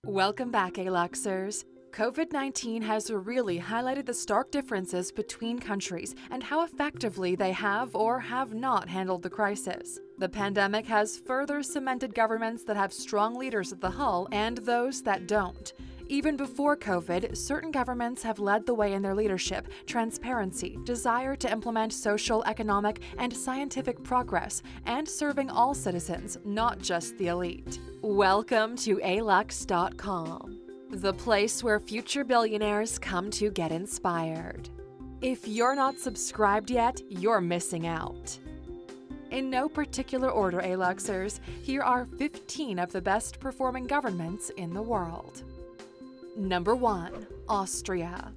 Welcome back, Aluxers. COVID-19 has really highlighted the stark differences between countries and how effectively they have or have not handled the crisis. The pandemic has further cemented governments that have strong leaders at the hull and those that don't. Even before COVID, certain governments have led the way in their leadership, transparency, desire to implement social, economic, and scientific progress, and serving all citizens, not just the elite. Welcome to Alux.com, the place where future billionaires come to get inspired. If you're not subscribed yet, you're missing out. In no particular order, Aluxers, here are 15 of the best performing governments in the world. Number 1. Austria.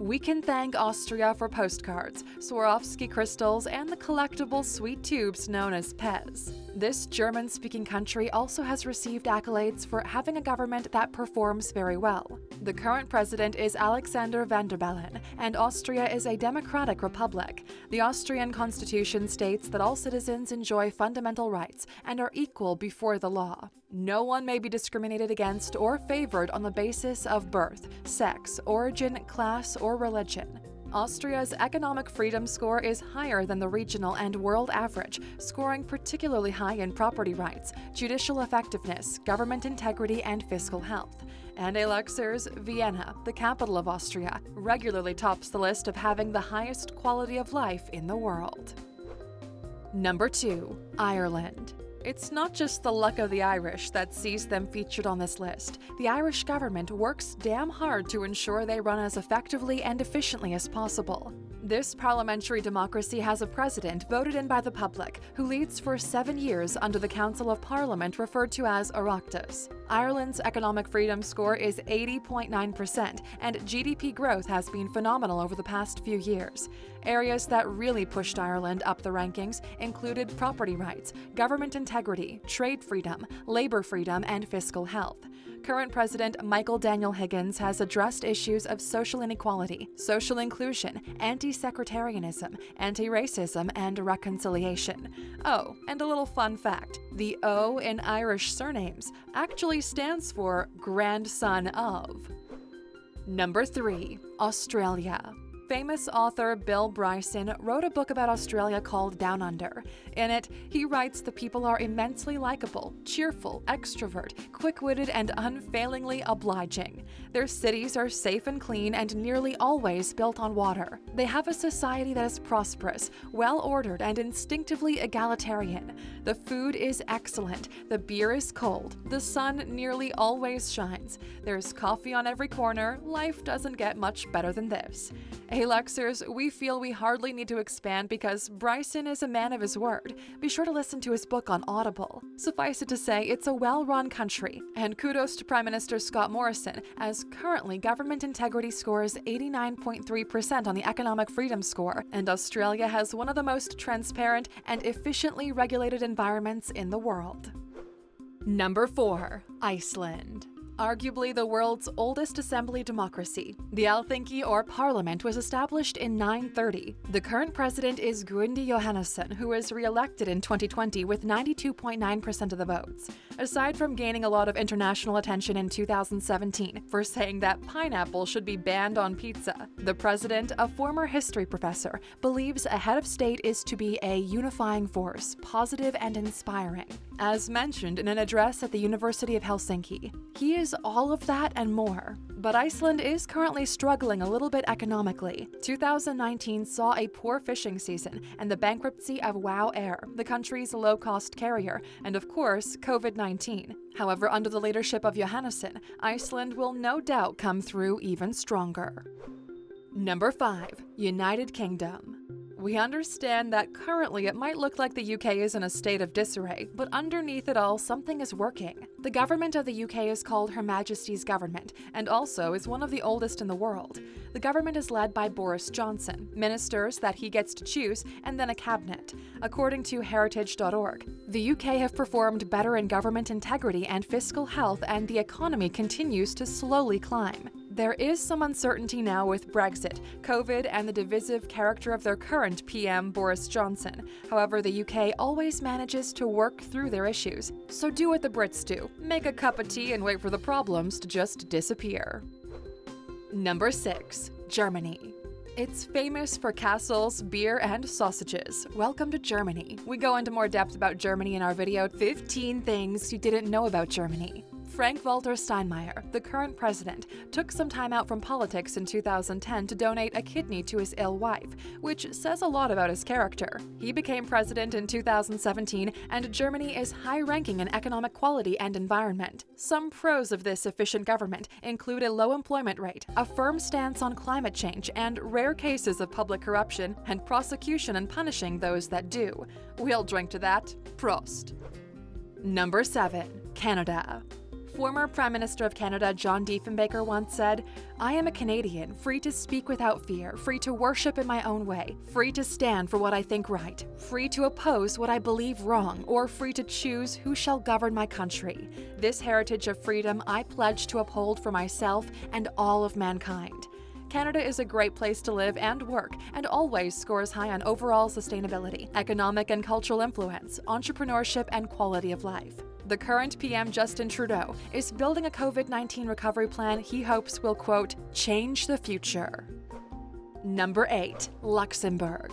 We can thank Austria for postcards, Swarovski crystals, and the collectible sweet tubes known as Pez. This German-speaking country also has received accolades for having a government that performs very well. The current president is Alexander van der Bellen, and Austria is a democratic republic. The Austrian constitution states that all citizens enjoy fundamental rights and are equal before the law. No one may be discriminated against or favored on the basis of birth, sex, origin, class, or religion. Austria's economic freedom score is higher than the regional and world average, scoring particularly high in property rights, judicial effectiveness, government integrity, and fiscal health. And Aluxers, Vienna, the capital of Austria, regularly tops the list of having the highest quality of life in the world. Number 2. Ireland. It's not just the luck of the Irish that sees them featured on this list. The Irish government works damn hard to ensure they run as effectively and efficiently as possible. This parliamentary democracy has a president voted in by the public, who leads for 7 years under the Council of Parliament referred to as Oireachtas. Ireland's economic freedom score is 80.9%, and GDP growth has been phenomenal over the past few years. Areas that really pushed Ireland up the rankings included property rights, government integrity, trade freedom, labor freedom, and fiscal health. Current President Michael Daniel Higgins has addressed issues of social inequality, social inclusion, anti-sectarianism, anti-racism, and reconciliation. Oh, and a little fun fact, the O in Irish surnames actually stands for grandson of. Number 3. Australia. Famous author Bill Bryson wrote a book about Australia called Down Under. In it, he writes the people are immensely likable, cheerful, extrovert, quick-witted, and unfailingly obliging. Their cities are safe and clean and nearly always built on water. They have a society that is prosperous, well-ordered, and instinctively egalitarian. The food is excellent, the beer is cold, the sun nearly always shines. There's coffee on every corner. Life doesn't get much better than this. Aluxers, we feel we hardly need to expand because Bryson is a man of his word. Be sure to listen to his book on Audible. Suffice it to say, it's a well-run country. And kudos to Prime Minister Scott Morrison, as currently government integrity scores 89.3% on the economic freedom score, and Australia has one of the most transparent and efficiently regulated environments in the world. Number 4. Iceland. Arguably the world's oldest assembly democracy, the Alþingi or Parliament was established in 930. The current president is Guðni Jóhannesson, who was re-elected in 2020 with 92.9% of the votes. Aside from gaining a lot of international attention in 2017 for saying that pineapple should be banned on pizza, the president, a former history professor, believes a head of state is to be a unifying force, positive and inspiring. As mentioned in an address at the University of Helsinki, he is all of that and more. But Iceland is currently struggling a little bit economically. 2019 saw a poor fishing season and the bankruptcy of WOW Air, the country's low-cost carrier, and of course, COVID-19. However, under the leadership of Jóhannesson, Iceland will no doubt come through even stronger. Number 5. United Kingdom. We understand that currently it might look like the UK is in a state of disarray, but underneath it all, something is working. The government of the UK is called Her Majesty's Government, and also is one of the oldest in the world. The government is led by Boris Johnson, ministers that he gets to choose, and then a cabinet. According to heritage.org, the UK have performed better in government integrity and fiscal health, and the economy continues to slowly climb. There is some uncertainty now with Brexit, COVID, and the divisive character of their current PM, Boris Johnson. However, the UK always manages to work through their issues. So do what the Brits do. Make a cup of tea and wait for the problems to just disappear. Number 6. Germany. It's famous for castles, beer, and sausages. Welcome to Germany. We go into more depth about Germany in our video, 15 Things You Didn't Know About Germany. Frank-Walter Steinmeier, the current president, took some time out from politics in 2010 to donate a kidney to his ill wife, which says a lot about his character. He became president in 2017, and Germany is high-ranking in economic quality and environment. Some pros of this efficient government include a low employment rate, a firm stance on climate change, and rare cases of public corruption and prosecution and punishing those that do. We'll drink to that. Prost. Number 7. Canada. Former Prime Minister of Canada John Diefenbaker once said, "I am a Canadian, free to speak without fear, free to worship in my own way, free to stand for what I think right, free to oppose what I believe wrong, or free to choose who shall govern my country. This heritage of freedom I pledge to uphold for myself and all of mankind." Canada is a great place to live and work, and always scores high on overall sustainability, economic and cultural influence, entrepreneurship, and quality of life. The current PM, Justin Trudeau, is building a COVID-19 recovery plan he hopes will, quote, change the future. Number 8. Luxembourg.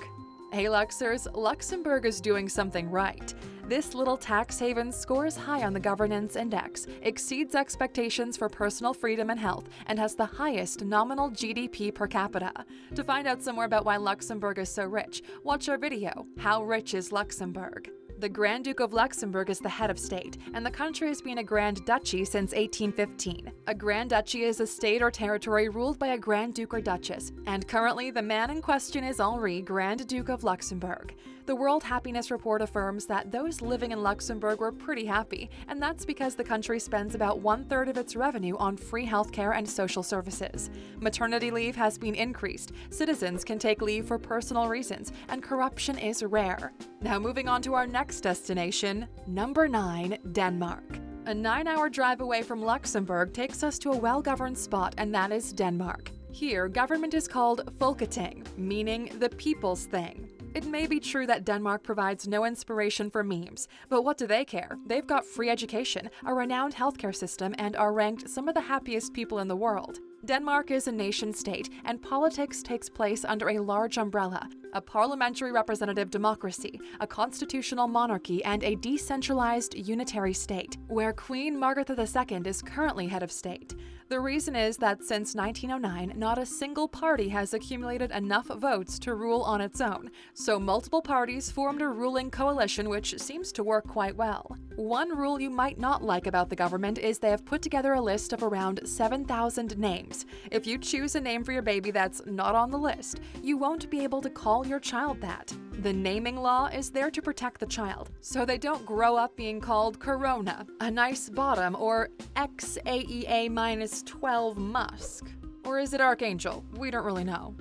Hey Luxers, Luxembourg is doing something right. This little tax haven scores high on the governance index, exceeds expectations for personal freedom and health, and has the highest nominal GDP per capita. To find out some more about why Luxembourg is so rich, watch our video, How Rich is Luxembourg? The Grand Duke of Luxembourg is the head of state, and the country has been a Grand Duchy since 1815. A Grand Duchy is a state or territory ruled by a Grand Duke or Duchess, and currently the man in question is Henri, Grand Duke of Luxembourg. The World Happiness Report affirms that those living in Luxembourg were pretty happy, and that's because the country spends about 1/3 of its revenue on free healthcare and social services. Maternity leave has been increased, citizens can take leave for personal reasons, and corruption is rare. Now moving on to our next destination, number 9, Denmark. A 9-hour drive away from Luxembourg takes us to a well-governed spot, and that is Denmark. Here, government is called Folketing, meaning the people's thing. It may be true that Denmark provides no inspiration for memes, but what do they care? They've got free education, a renowned healthcare system, and are ranked some of the happiest people in the world. Denmark is a nation-state, and politics takes place under a large umbrella: a parliamentary representative democracy, a constitutional monarchy, and a decentralized unitary state, where Queen Margaret II is currently head of state. The reason is that since 1909, not a single party has accumulated enough votes to rule on its own, so multiple parties formed a ruling coalition which seems to work quite well. One rule you might not like about the government is they have put together a list of around 7,000 names. If you choose a name for your baby that's not on the list, you won't be able to call your child that. The naming law is there to protect the child, so they don't grow up being called Corona, a nice bottom, or XAEA-12 Musk. Or is it Archangel? We don't really know.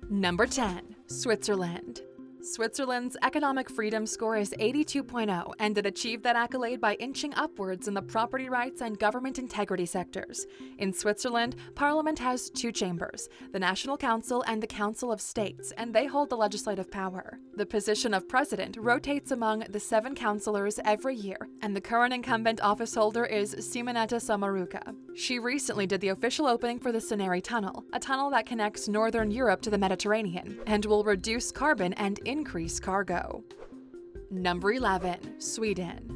Number 10. Switzerland. Switzerland's economic freedom score is 82.0, and it achieved that accolade by inching upwards in the property rights and government integrity sectors. In Switzerland, Parliament has 2 chambers, the National Council and the Council of States, and they hold the legislative power. The position of president rotates among the 7 councillors every year, and the current incumbent office holder is Simonetta Sommaruga. She recently did the official opening for the Cinere Tunnel, a tunnel that connects northern Europe to the Mediterranean, and will reduce carbon and increase cargo. Number 11. Sweden.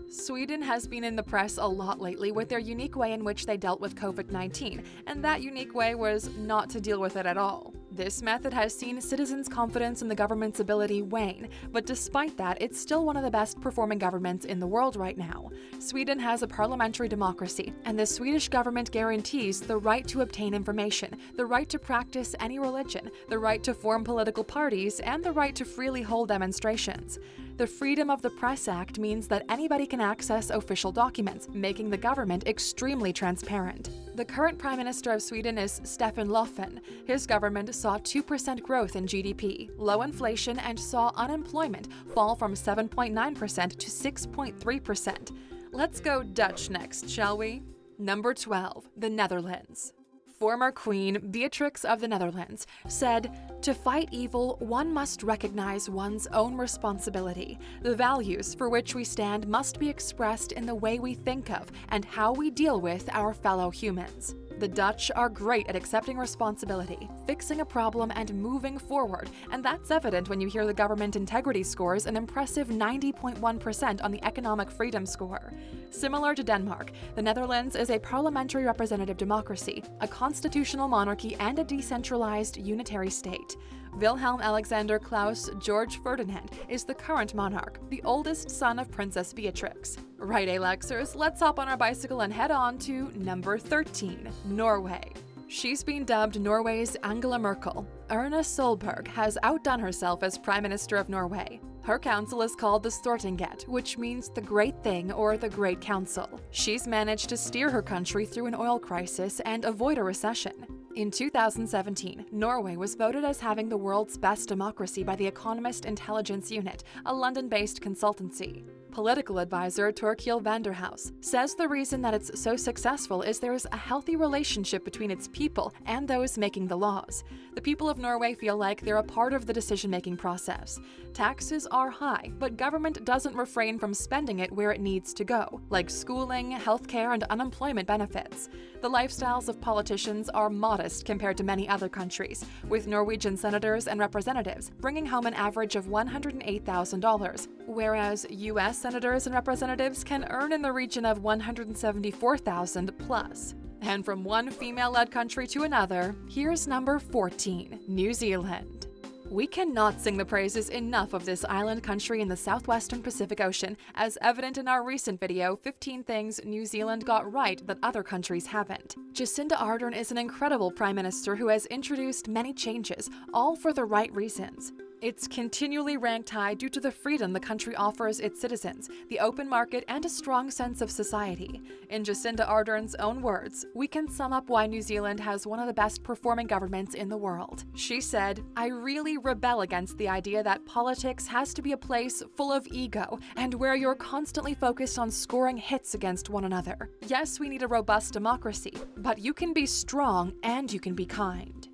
Sweden has been in the press a lot lately with their unique way in which they dealt with COVID-19, and that unique way was not to deal with it at all. This method has seen citizens' confidence in the government's ability wane, but despite that, it's still one of the best performing governments in the world right now. Sweden has a parliamentary democracy, and the Swedish government guarantees the right to obtain information, the right to practice any religion, the right to form political parties, and the right to freely hold demonstrations. The Freedom of the Press Act means that anybody can access official documents, making the government extremely transparent. The current Prime Minister of Sweden is Stefan Löfven. His government saw 2% growth in GDP, low inflation, and saw unemployment fall from 7.9% to 6.3%. Let's go Dutch next, shall we? Number 12. The Netherlands. Former Queen Beatrix of the Netherlands said, "To fight evil, one must recognize one's own responsibility. The values for which we stand must be expressed in the way we think of and how we deal with our fellow humans." The Dutch are great at accepting responsibility, fixing a problem, and moving forward, and that's evident when you hear the government integrity scores an impressive 90.1% on the economic freedom score. Similar to Denmark, the Netherlands is a parliamentary representative democracy, a constitutional monarchy, and a decentralized unitary state. Wilhelm Alexander Klaus George Ferdinand is the current monarch, the oldest son of Princess Beatrix. Right, Aluxers, let's hop on our bicycle and head on to number 13, Norway. She's been dubbed Norway's Angela Merkel. Erna Solberg has outdone herself as Prime Minister of Norway. Her council is called the Stortinget, which means the Great Thing or the Great Council. She's managed to steer her country through an oil crisis and avoid a recession. In 2017, Norway was voted as having the world's best democracy by the Economist Intelligence Unit, a London-based consultancy. Political advisor Torkild Vanderhaus says the reason that it's so successful is there is a healthy relationship between its people and those making the laws. The people of Norway feel like they're a part of the decision-making process. Taxes are high, but government doesn't refrain from spending it where it needs to go, like schooling, healthcare, and unemployment benefits. The lifestyles of politicians are modest compared to many other countries, with Norwegian senators and representatives bringing home an average of $108,000, whereas U.S. senators and representatives can earn in the region of $174,000 plus. And from one female-led country to another, here's number 14, New Zealand. We cannot sing the praises enough of this island country in the southwestern Pacific Ocean, as evident in our recent video, 15 Things New Zealand Got Right That Other Countries Haven't. Jacinda Ardern is an incredible prime minister who has introduced many changes, all for the right reasons. It's continually ranked high due to the freedom the country offers its citizens, the open market, and a strong sense of society. In Jacinda Ardern's own words, we can sum up why New Zealand has one of the best performing governments in the world. She said, "I really rebel against the idea that politics has to be a place full of ego and where you're constantly focused on scoring hits against one another. Yes, we need a robust democracy, but you can be strong and you can be kind."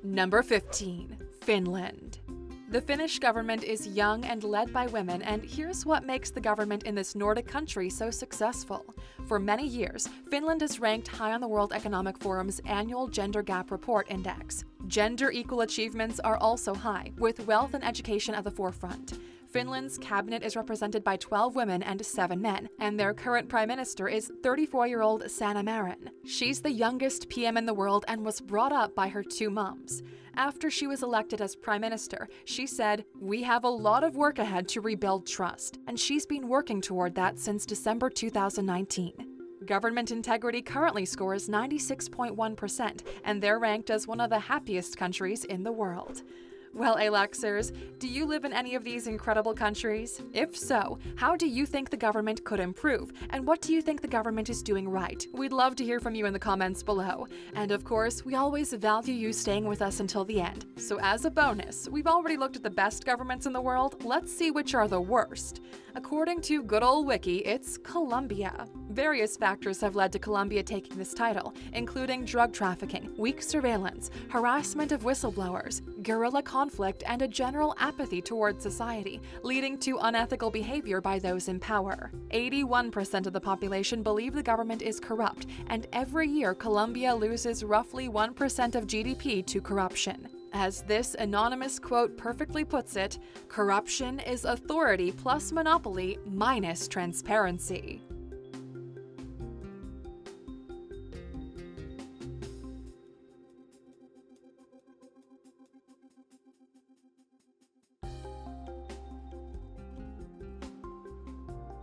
Number 15, Finland. The Finnish government is young and led by women, and here's what makes the government in this Nordic country so successful. For many years, Finland is ranked high on the World Economic Forum's annual Gender Gap Report Index. Gender equal achievements are also high, with wealth and education at the forefront. Finland's cabinet is represented by 12 women and 7 men, and their current prime minister is 34-year-old Sanna Marin. She's the youngest PM in the world and was brought up by her 2 moms. After she was elected as prime minister, she said, "We have a lot of work ahead to rebuild trust," and she's been working toward that since December 2019. Government integrity currently scores 96.1%, and they're ranked as one of the happiest countries in the world. Well, Aluxers, do you live in any of these incredible countries? If so, how do you think the government could improve? And what do you think the government is doing right? We'd love to hear from you in the comments below. And of course, we always value you staying with us until the end. So as a bonus, we've already looked at the best governments in the world. Let's see which are the worst. According to good old Wiki, it's Colombia. Various factors have led to Colombia taking this title, including drug trafficking, weak surveillance, harassment of whistleblowers, guerrilla conflict, and a general apathy towards society, leading to unethical behavior by those in power. 81% of the population believe the government is corrupt, and every year Colombia loses roughly 1% of GDP to corruption. As this anonymous quote perfectly puts it, corruption is authority plus monopoly minus transparency.